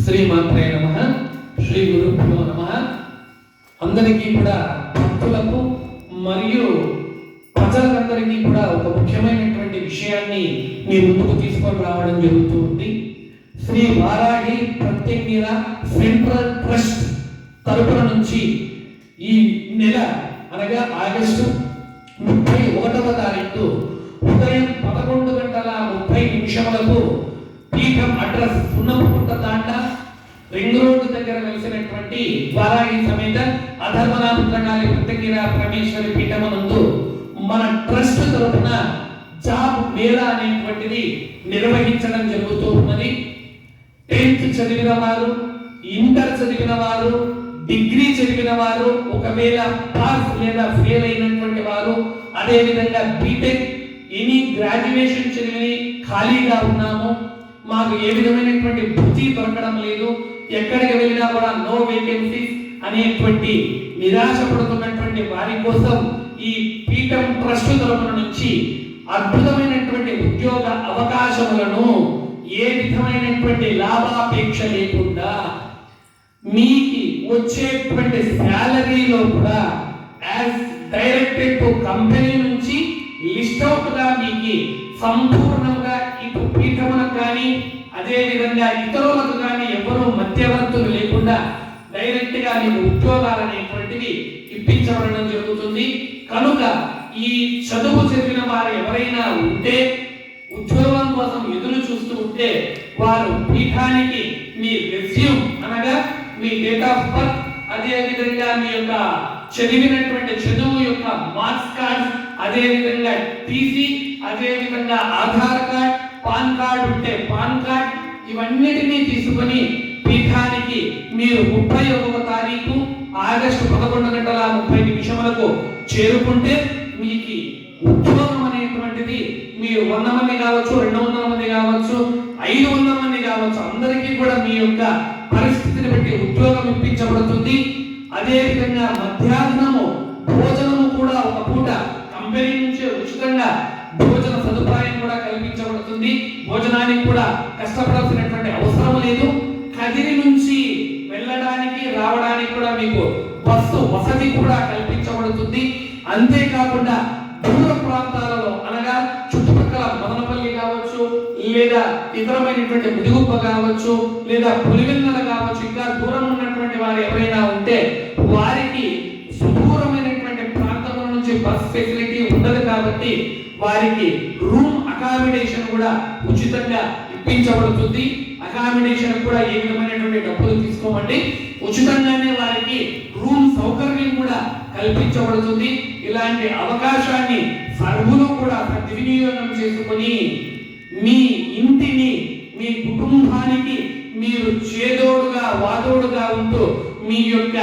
శ్రీమాత్రే నమః. శ్రీ గురుభ్యో నమః. అందరికీ కూడా భక్తులకు మరియు ప్రజలందరికీ కూడా ఒక ముఖ్యమైనటువంటి విషయాన్ని మీ ముందుకు తీసుకొని రావడం జరుగుతుంది. శ్రీ వారాహి ప్రత్యేక సెంట్రల్ ట్రస్ట్ తరపున నుంచి ఈ నెల అనగా ఆగస్టు 31వ తారీఖు ఉదయం 11:30 పీఠం అడ్రస్ సున్నపుకుంట దాంట రింగ్ రోడ్డు దగ్గర వెలిసినటువంటి వారాహి సమేత అధర్మనాపుత్రకాళి ప్రత్యేక పరమేశ్వరి పీఠమనందు మన ట్రస్ట్ తరపున జాబ్ మేళా అనేటువంటిది నిర్వహించడం జరుగుతూ ఉన్నది. 10th చదివిన వారు, ఇంటర్ చదివిన వారు, డిగ్రీ చదివిన వారు, ఒకవేళ పాస్ లేదా ఫెయిల్ అయినటువంటి వారు, అదే విధంగా బీటెక్ ఎనీ గ్రాడ్యుయేషన్ చదివి ఖాళీగా ఉన్నాము, మాకు ఏ విధమైనటువంటి వృత్తి దొరకడం లేదు, ఎక్కడికి వెళ్ళినా కూడా నో వేకెన్సీస్ అనేటువంటి నిరాశపడుతున్నటువంటి వారి కోసం ఈ పీఠం ట్రస్ట్ తరపున నుంచి అద్భుతమైనటువంటి ఉద్యోగ అవకాశములను ఏ విధమైనటువంటి లాభాపేక్ష లేకుండా మీకు వచ్చేటువంటి శాలరీలో కూడా యాజ్ డైరెక్టెడ్ టు కంపెనీ నుంచి లిస్ట్ అవుట్ గా మీకు సంపూర్ణంగా ఇటు పీఠములకు కానీ అదే విధంగా ఇతరులకు కానీ ఎవరు మధ్యవర్తులు లేకుండా డైరెక్ట్ గా మీకు ఉద్యోగాలు అనేటువంటివి ఇప్పించబడడం జరుగుతుంది. కనుక ఈ చదువు చదివిన వారు ఎవరైనా ఉంటే, ఉద్యోగం కోసం ఎదురు చూస్తూ ఉంటే, వారు పీఠానికి మీ రెజ్యూమ్ అనగా మీ డేట్ ఆఫ్ బర్త్, అదే విధంగా మీ యొక్క చదివినటువంటి చదువు యొక్క మార్క్స్ కార్డ్, అదే విధంగా టీసీ, అదే విధంగా ఆధార్ కార్డ్, పాన్ కార్డ్ ఉంటే పాన్ కార్డ్, ఇవన్నిటినీ తీసుకొని పీఠానికి మీరు 31వ తారీఖు ఆగస్టు 11:30 చేరుకుంటే మీకు ఉద్యోగం అనేటువంటిది మీరు 100 మంది కావచ్చు, 200 మంది కావచ్చు, 500 మంది కావచ్చు, అందరికీ కూడా మీ యొక్క పరిస్థితిని బట్టి ఉద్యోగం ఇప్పించబడుతుంది. అదే విధంగా మధ్యాహ్నము భోజనము కూడా ఒక పూట కంపెనీ నుంచే ఉచితంగా భోజన సదుపాయం కూడా కల్పించబడుతుంది. భోజనానికి కూడా కష్టపడాల్సినటువంటి అవసరం లేదు. కదిరి నుంచి వెళ్ళడానికి రావడానికి కూడా మీకు బస్సు వసతి కూడా కల్పించబడుతుంది. అంతేకాకుండా దూర ప్రాంతాలలో అనగా చుట్టుపక్కల మదనపల్లి కావచ్చు, లేదా ఇతరమైనటువంటి ముదిగుప్ప కావచ్చు, లేదా పులివెన్నెల కావచ్చు, ఇంకా దూరం ఉన్నటువంటి వారు ఎవరైనా ఉంటే వారికి సుదూరమైనటువంటి ప్రాంతాల నుంచి బస్ ఫెసిలిటీ ఉండదు కాబట్టి వారికి రూమ్ అకామిడేషన్ కూడా ఉచితంగా ఇప్పించబడుతుంది. అకామిడేషన్ కూడా ఏ విధమైనటువంటి డబ్బులు తీసుకోమండి, ఉచితంగానే వారికి రూమ్ సౌకర్యం కూడా కల్పించబడుతుంది. ఇలాంటి అవకాశాన్ని సర్వులు కూడా సద్వినియోగం చేసుకొని మీ ఇంటిని, మీ కుటుంబానికి మీరు చేదోడుగా వాదోడుగా ఉంటూ మీ యొక్క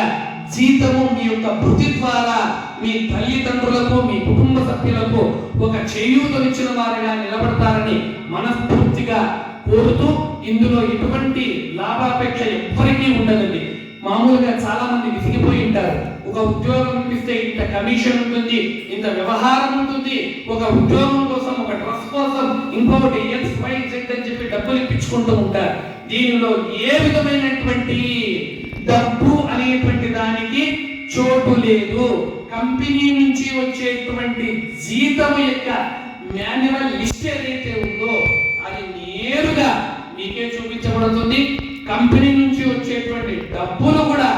జీతము, మీ యొక్క వృత్తి ద్వారా మీ తల్లిదండ్రులకు, మీ కుటుంబ సభ్యులకు ఒక చేయూతనిచ్చిన వారిగా నిలబడతారని మనస్ఫూర్తిగా కోరుతూ, ఇందులో ఎటువంటి లాభాపేక్ష ఎవ్వరికీ ఉండదండి. మామూలుగా చాలా మంది విసిగిపోయి ఉంటారు. ఒక ఉద్యోగం ఇప్పిస్తే ఇంత కమిషన్ ఉంటుంది, ఇంత వ్యవహారం ఉంటుంది, ఒక ఉద్యోగం కోసం, ఒక డ్రెస్ కోసం, ఇంకొకటి XYZ అని చెప్పి డబ్బులు ఇప్పించుకుంటూ ఉంటారు. దీనిలో ఏ విధమైనటువంటి డబ్బు అనేటువంటి దానికి చోటు లేదు. కంపెనీ నుంచి వచ్చేటువంటి జీతం యొక్క మాన్యువల్ లిస్ట్ ఏదైతే ఉందో అది నేరుగా మీకే చూపించబడుతుంది. కంపెనీ నుంచి వచ్చేటువంటి డబ్బులు కూడా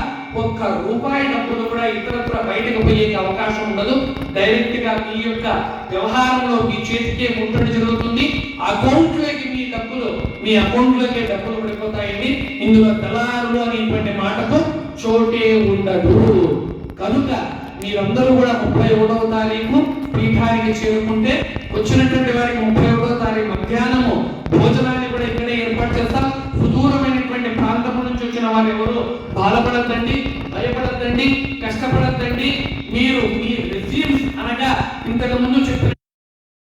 ₹1 డబ్బులు కూడా ఇతరత్ర బయటకు పోయే అవకాశం ఉండదు. డైరెక్ట్ గా మీ యొక్క వ్యవహారంలో మీ చేతికే ముట్టడి జరుగుతుంది. అకౌంట్లోకి మీ డబ్బులు, మీ అకౌంట్లోకే డబ్బులు పడిపోతాయండి. ఇందులో దళారులు అనేటువంటి మాటకు చోటే ఉండదు. కనుక మీరందరూ కూడా 31వ తారీఖు పీఠానికి చేరుకుంటే, వచ్చినటువంటి వారికి 31వ తారీఖు మధ్యాహ్నము భోజనాన్ని కూడా ఇక్కడే ఏర్పాటు చేస్తాం. సుదూరమైనటువంటి ప్రాంతం నుంచి వచ్చిన వారు ఎవరు బాధపడద్దండి, భయపడద్దండి, కష్టపడద్దండి. మీరు మీ రెజ్యూమ్స్ అనగా ఇంతకు ముందు చెప్పిన